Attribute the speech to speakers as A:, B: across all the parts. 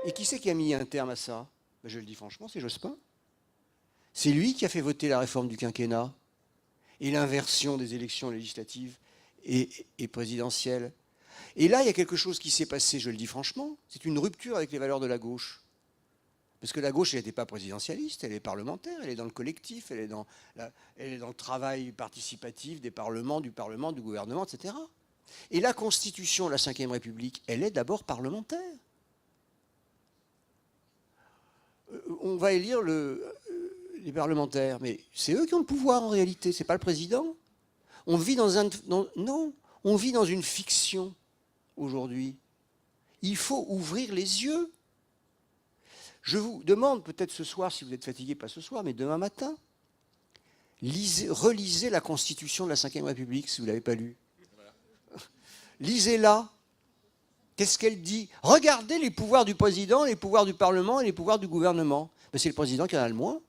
A: Et qui c'est qui a mis un terme à ça? Ben, je le dis franchement, c'est Jospin. C'est lui qui a fait voter la réforme du quinquennat et l'inversion des élections législatives et présidentielles. Et là, il y a quelque chose qui s'est passé, je le dis franchement, c'est une rupture avec les valeurs de la gauche. Parce que la gauche, elle n'était pas présidentialiste, elle est parlementaire, elle est dans le collectif, elle est dans le travail participatif des parlements, du gouvernement, etc. Et la Constitution de la Ve République, elle est d'abord parlementaire. On va élire les parlementaires, mais c'est eux qui ont le pouvoir en réalité, c'est pas le président. On vit on vit dans une fiction aujourd'hui. Il faut ouvrir les yeux. Je vous demande peut-être ce soir, si vous êtes fatigué, pas ce soir, mais demain matin, relisez la Constitution de la Ve République si vous ne l'avez pas lue. Lisez-la. Qu'est-ce qu'elle dit? Regardez les pouvoirs du président, les pouvoirs du Parlement et les pouvoirs du gouvernement. Ben, c'est le président qui en a le moins.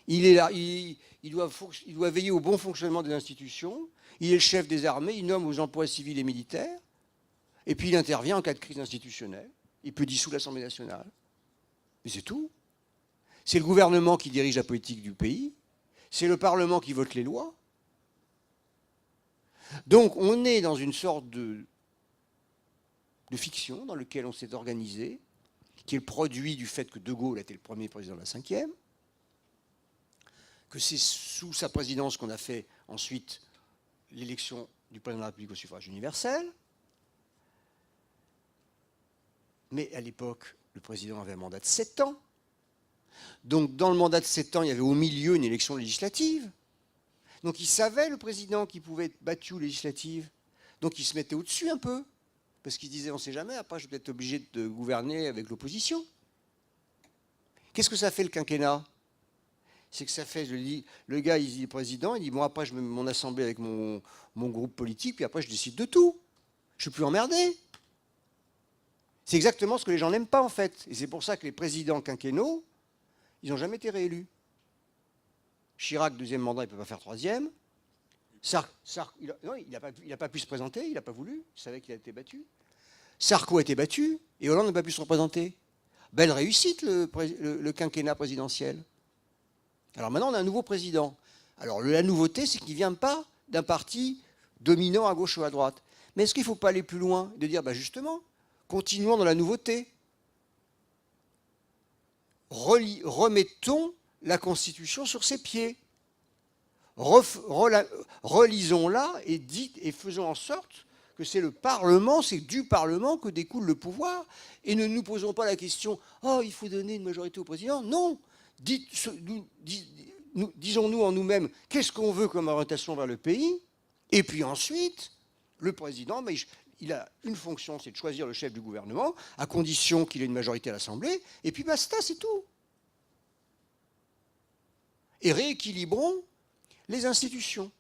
A: Il est là, il doit veiller au bon fonctionnement des institutions. Il est le chef des armées, il nomme aux emplois civils et militaires. Et puis il intervient en cas de crise institutionnelle. Il peut dissoudre l'Assemblée nationale. Mais c'est tout. C'est le gouvernement qui dirige la politique du pays. C'est le Parlement qui vote les lois. Donc on est dans une sorte de fiction dans laquelle on s'est organisé, qui est le produit du fait que De Gaulle a été le premier président de la Ve, que c'est sous sa présidence qu'on a fait ensuite l'élection du président de la République au suffrage universel. Mais à l'époque, le président avait un mandat de 7 ans. Donc dans le mandat de 7 ans, il y avait au milieu une élection législative. Donc il savait, le président, qu'il pouvait être battu aux législatives. Donc il se mettait au-dessus un peu. Parce qu'il disait, on ne sait jamais, après je vais être obligé de gouverner avec l'opposition. Qu'est-ce que ça fait le quinquennat? C'est que ça fait, je dis, le gars, il est président, il dit, bon, après je mets mon assemblée avec mon groupe politique, puis après je décide de tout. Je ne suis plus emmerdé. C'est exactement ce que les gens n'aiment pas, en fait. Et c'est pour ça que les présidents quinquennaux, ils n'ont jamais été réélus. Chirac, deuxième mandat, il ne peut pas faire troisième. Il n'a pas pu se présenter, il n'a pas voulu, il savait qu'il a été battu. Sarko a été battu, et Hollande n'a pas pu se représenter. Belle réussite, le quinquennat présidentiel. Alors maintenant, on a un nouveau président. Alors la nouveauté, c'est qu'il ne vient pas d'un parti dominant à gauche ou à droite. Mais est-ce qu'il ne faut pas aller plus loin, de dire, justement, continuons dans la nouveauté. Remettons la Constitution sur ses pieds. Relisons-la et faisons en sorte que c'est le Parlement, c'est du Parlement que découle le pouvoir. Et ne nous posons pas la question, oh, il faut donner une majorité au président. Non, disons-nous en nous-mêmes, qu'est-ce qu'on veut comme orientation vers le pays? Et puis ensuite, le président, il a une fonction, c'est de choisir le chef du gouvernement, à condition qu'il ait une majorité à l'Assemblée, et puis basta, c'est tout. Et rééquilibrons les institutions.